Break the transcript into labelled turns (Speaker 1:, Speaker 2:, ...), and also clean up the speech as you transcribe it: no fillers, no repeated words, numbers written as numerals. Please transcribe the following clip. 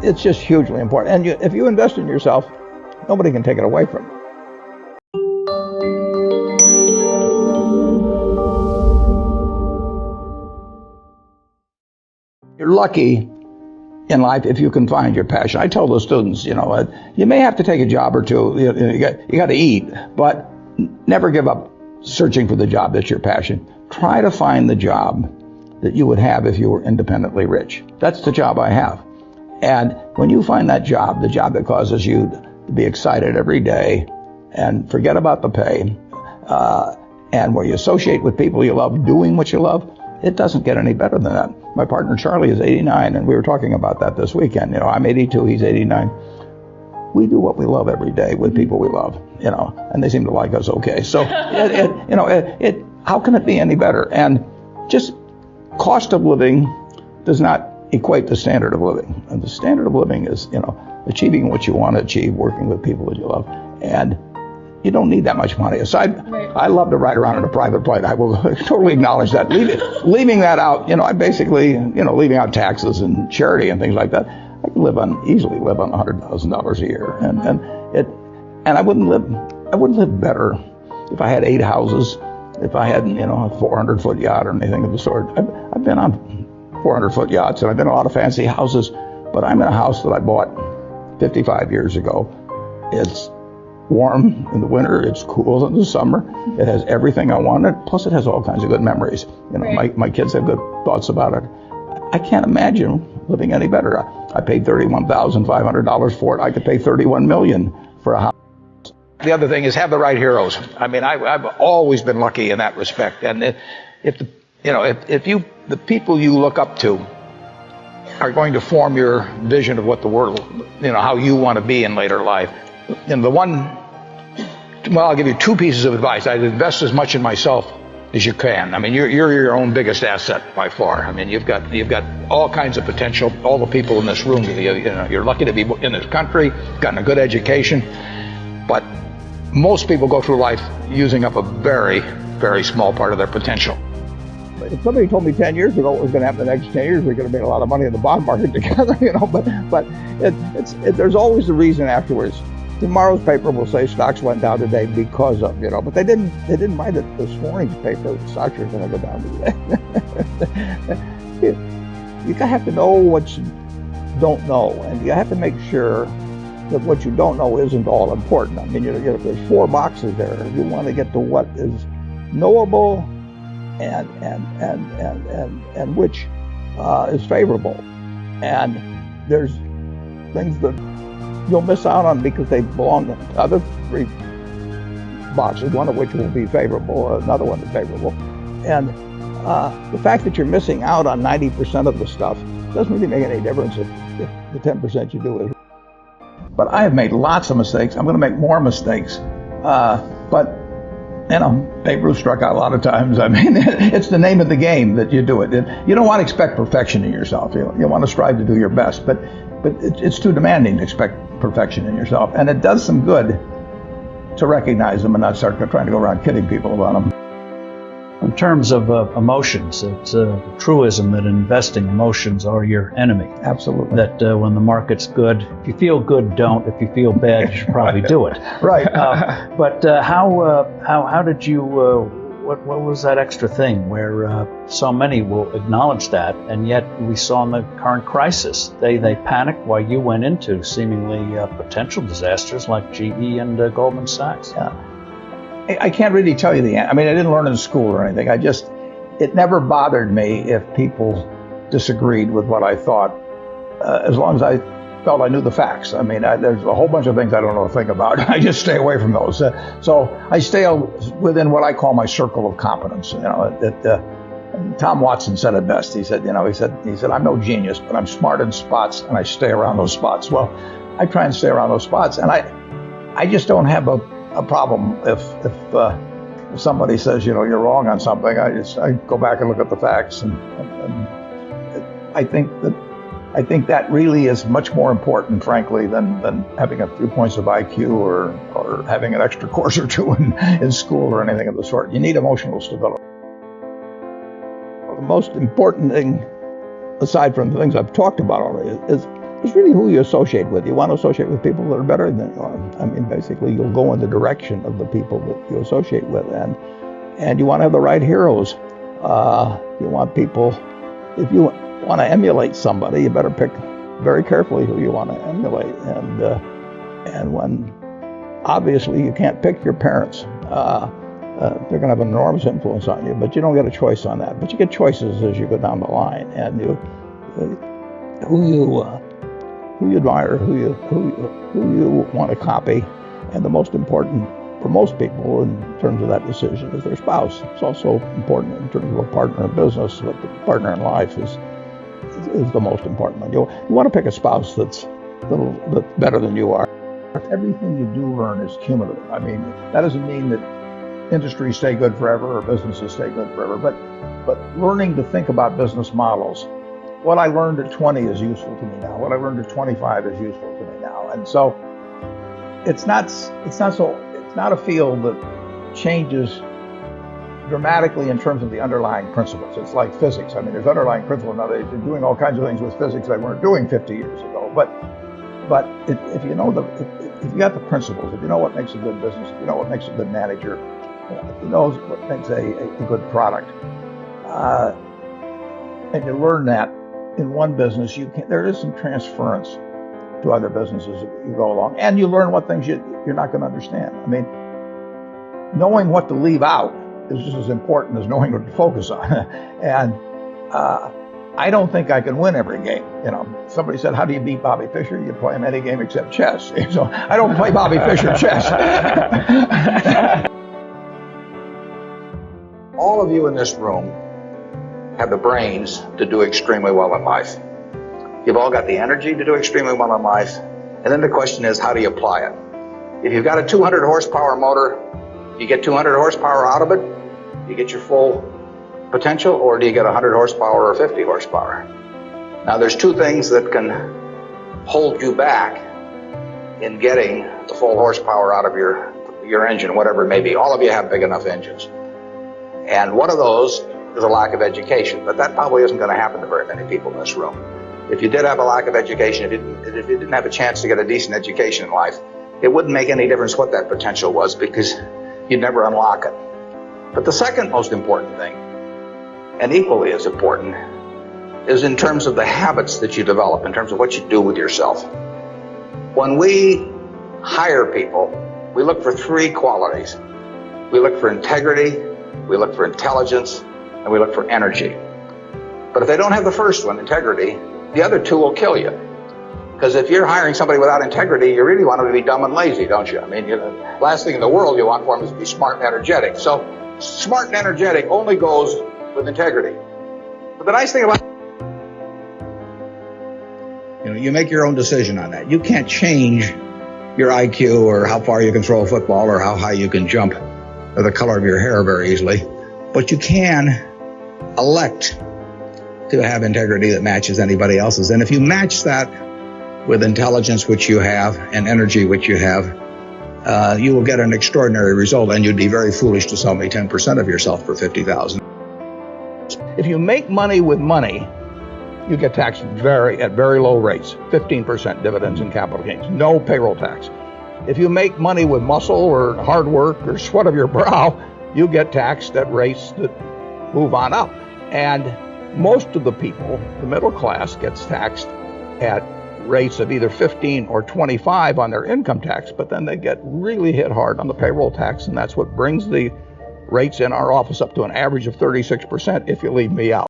Speaker 1: it's just hugely important. And if you invest in yourself, nobody can take it away from you. You're lucky in life if you can find your passion. I tell the students, you may have to take a job or two. You got to eat, but never give up searching for the job that's your passion. Try to find the job that you would have if you were independently rich. That's the job I have. And when you find that job, the job that causes you to be excited every day and forget about the pay, and where you associate with people you love, doing what you love, it doesn't get any better than that. My partner Charlie is 89, and we were talking about that this weekend. I'm 82, he's 89. We do what we love every day with people we love, and they seem to like us okay. So, how can it be any better? And just cost of living does not equate to standard of living. And the standard of living is, achieving what you want to achieve, working with people that you love. And you don't need that much money. I love to ride around in a private plane. I will totally acknowledge that. Leaving that out, I basically, leaving out taxes and charity and things like that, I can easily live on $100,000 a year. And I wouldn't live better if I had 8 houses, if I had, a 400-foot yacht or anything of the sort. I've been on 400-foot yachts and I've been in a lot of fancy houses, but I'm in a house that I bought 55 years ago. It's warm in the winter, it's cool in the summer, it has everything I wanted, plus it has all kinds of good memories. My kids have good thoughts about it. I can't imagine living any better. I paid $31,500 for it. I could pay $31 million for a house. The other thing is have the right heroes. I've always been lucky in that respect. And if the people you look up to are going to form your vision of what the world, how you want to be in later life. I'll give you 2 pieces of advice. I'd invest as much in myself as you can. You're your own biggest asset by far. You've got all kinds of potential. All the people in this room, you're lucky to be in this country, gotten a good education. But most people go through life using up a very, very small part of their potential. If somebody told me 10 years ago what was going to happen the next 10 years, we're going to make a lot of money in the bond market together, but there's always a reason afterwards. Tomorrow's paper will say stocks went down today because of, but they didn't write it this morning's paper. Stocks are going to go down today. You have to know what you don't know, and you have to make sure that what you don't know isn't all important. There's 4 boxes there. You want to get to what is knowable and which is favorable. And there's things that you'll miss out on because they belong to other 3 boxes, one of which will be favorable, another one is favorable. And the fact that you're missing out on 90% of the stuff doesn't really make any difference if the 10% you do is. But I have made lots of mistakes. I'm going to make more mistakes. But Babe Ruth struck out a lot of times. It's the name of the game that you do it. You don't want to expect perfection in yourself. You want to strive to do your best, but it's too demanding to expect perfection in yourself. And it does some good to recognize them and not start trying to go around kidding people about them.
Speaker 2: In terms of emotions, it's a truism that investing emotions are your enemy.
Speaker 1: Absolutely.
Speaker 2: That when the market's good, if you feel good, don't. If you feel bad, you should probably do it.
Speaker 1: Right.
Speaker 2: But how did you? What was that extra thing where so many will acknowledge that, and yet we saw in the current crisis they panicked while you went into seemingly potential disasters like GE and Goldman Sachs.
Speaker 1: Yeah. I can't really tell you the answer. I didn't learn in school or anything. It never bothered me if people disagreed with what I thought, as long as I felt I knew the facts. There's a whole bunch of things I don't know a thing about. I just stay away from those. So I stay within what I call my circle of competence. Tom Watson said it best. He said, I'm no genius, but I'm smart in spots, and I stay around those spots. Well, I try and stay around those spots, and I just don't have a problem if somebody says, you're wrong on something. I go back and look at the facts, and I think that really is much more important, frankly, than having a few points of IQ or having an extra course or 2 in school or anything of the sort. You need emotional stability. The most important thing, aside from the things I've talked about already, is is really who you associate with. You want to associate with people that are better than you are. I mean, basically, you'll go in the direction of the people that you associate with, and you want to have the right heroes. You want people. If you want to emulate somebody, you better pick very carefully who you want to emulate. And when obviously you can't pick your parents. They're going to have an enormous influence on you, but you don't get a choice on that. But you get choices as you go down the line, and who you admire, who you want to copy, and the most important for most people in terms of that decision is their spouse. It's also important in terms of a partner in business, but the partner in life is the most important one. You want to pick a spouse that's better than you are. Everything you do learn is cumulative. I mean, that doesn't mean that industries stay good forever or businesses stay good forever, but learning to think about business models. What I learned at 20 is useful to me now. What I learned at 25 is useful to me now. And so it's not a field that changes dramatically in terms of the underlying principles. It's like physics. I mean, there's underlying principles. Now they're doing all kinds of things with physics they weren't doing 50 years ago. But if you know if you got the principles, if you know what makes a good business, if you know what makes a good manager, if you know what makes a good product, and you learn that in one business, there is some transference to other businesses as you go along, and you learn what things you're not going to understand. I mean, knowing what to leave out is just as important as knowing what to focus on. And I don't think I can win every game. You know, somebody said, "How do you beat Bobby Fischer?" You play him any game except chess. So I don't play Bobby Fischer chess. All of you in this room have the brains to do extremely well in life. You've all got the energy to do extremely well in life. And then the question is, how do you apply it? If you've got a 200 horsepower motor, you get 200 horsepower out of it, you get your full potential, or do you get 100 horsepower or 50 horsepower? Now, there's two things that can hold you back in getting the full horsepower out of your engine, whatever it may be. All of you have big enough engines. And one of those is a lack of education, but that probably isn't going to happen to very many people in this room. If you did have a lack of education, if you didn't have a chance to get a decent education in life, it wouldn't make any difference what that potential was because you'd never unlock it. But the second most important thing, and equally as important, is in terms of the habits that you develop, in terms of what you do with yourself. When we hire people, we look for three qualities. We look for integrity, we look for intelligence, and we look for energy. But if they don't have the first one, integrity, the other two will kill you. Because if you're hiring somebody without integrity, you really want them to be dumb and lazy, don't you? I mean, last thing in the world you want for them is to be smart and energetic. So smart and energetic only goes with integrity. But the nice thing about you make your own decision on that. You can't change your IQ or how far you can throw a football or how high you can jump or the color of your hair very easily. But you can elect to have integrity that matches anybody else's. And if you match that with intelligence, which you have, and energy, which you have, you will get an extraordinary result, and you'd be very foolish to sell me 10% of yourself for $50,000. If you make money with money, you get taxed at very low rates, 15% dividends and capital gains, no payroll tax. If you make money with muscle or hard work or sweat of your brow, you get taxed at rates that move on up. And most of the people, the middle class, gets taxed at rates of either 15 or 25 on their income tax, but then they get really hit hard on the payroll tax, and that's what brings the rates in our office up to an average of 36% if you leave me out.